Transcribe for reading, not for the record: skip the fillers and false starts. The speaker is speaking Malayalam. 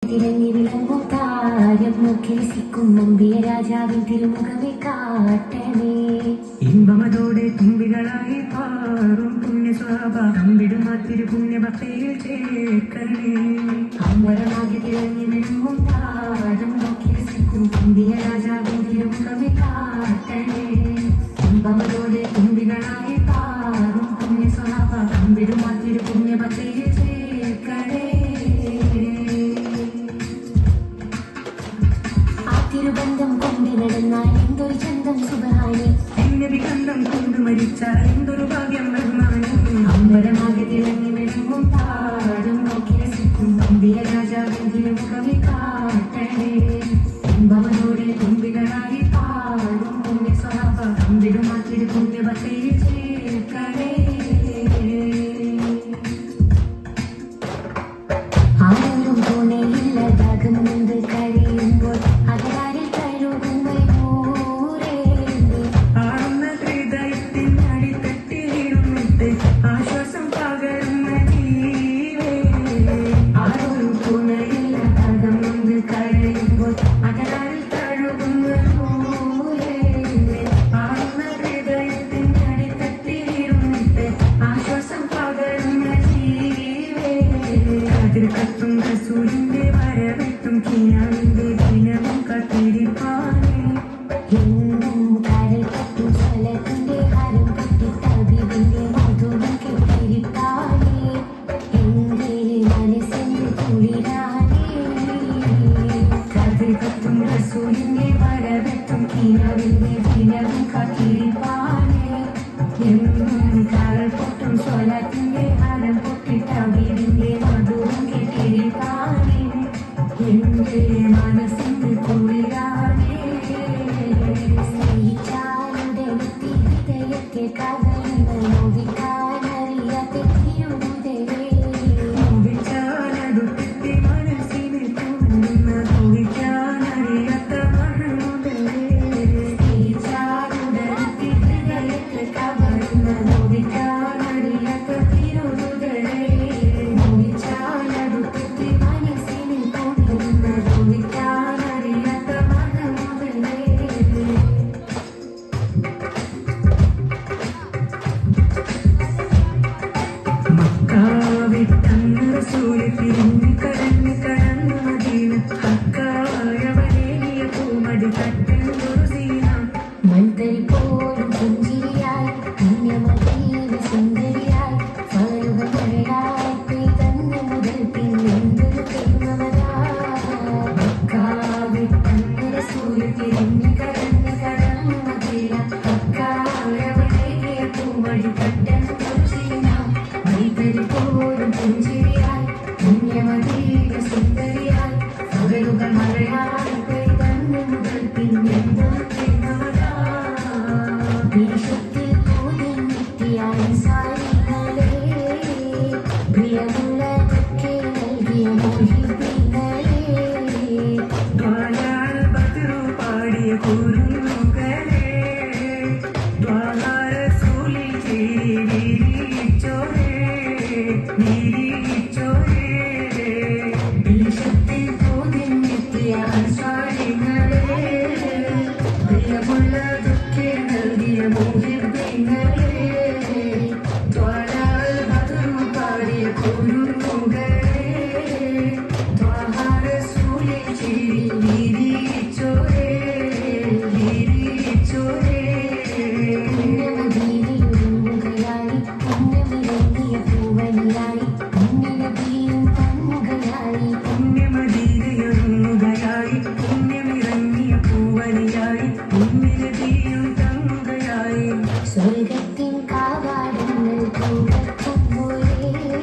തിരഞ്ഞു വിളങ്ങും താരം മുഖേസിക്കും നമ്പിയ രാജാവിൻ തിരുമുഖമേ കാട്ടണേ. ഇമ്പമതോടെ തുമ്പികളായി പാറും പുണ്യ സ്വഭാവം ആ തിരുപുണ്യഭക്തിയിൽ ചേർക്കണേ. അമ്പരമാകെ തിരഞ്ഞു വിളങ്ങും താരം മുഖേസിക്കും നമ്പിയ രാജാവിൻ തിരുമുഖമേ കാട്ടണേ. ഇമ്പമതോടെ തുമ്പികളായി പാറും പുണ്യ സ്വഭാവം ആ തിരുപുണ്യഭക്തിയിൽ ചേർക്കണേ. തിരുബന്ധം കൊണ്ട് നടന്നാൽ എന്തൊരു ചന്തം സുബഹാനി, ബന്ധം കൊണ്ട് മരിച്ചാൽ എന്തൊരു ഭാഗ്യം ബഹുമാനി. അമ്പരമാകെ തിളങ്ങി വിളങ്ങും താരം നോക്കിരസിക്കും നമ്പിയ രാജാവിൻ തിരുമുഖമേ കാട്ടണേ. ഇമ്പമതോടെ തുമ്പികളായി പാടും പുണ്യ സ്വഭാവം ആ തിരുപുണ്യഭക്തിയിൽ ചേർക്കണേ. ആരും തുണയില്ലതാകുന്നത് കഴിയുമ്പോൾ അകലാരിൽ കഴുകുന്ന ആശ്വാസം പകരുന്ന ജീവേ. ആരും തുണയില്ലതാകുന്നത് കഴിയുമ്പോൾ അകലാരിൽ കഴുകുന്ന ആശ്വാസം പകരുന്ന ജീവേ. കത്തും റസൂലിന്റെ വരവെത്തും കിനാവിന്റെ ദിനവും കത്തിരിപ്പാനേ. എന്നും കരകെട്ടും സ്ഥലത്തിന്റെ ഹരം കെട്ടി തവിവിന്റെ മധുരം കെട്ടിരിപ്പാനേ. എന്റെ മനസ്സിന്റെ കുളിരാനേ. കത്തും റസൂലിന്റെ വരവെത്തും കിനാവിന്റെ ദിനവും കത്തിരിപ്പാനേ. എന്നും കരകെട്ടും സ്വലത്തിന്റെ ഹരം പൊട്ടി തവിവിന്റെ മധുരം കെട്ടിരിപ്പാനേ. എന്റെ മനസ്സിൽ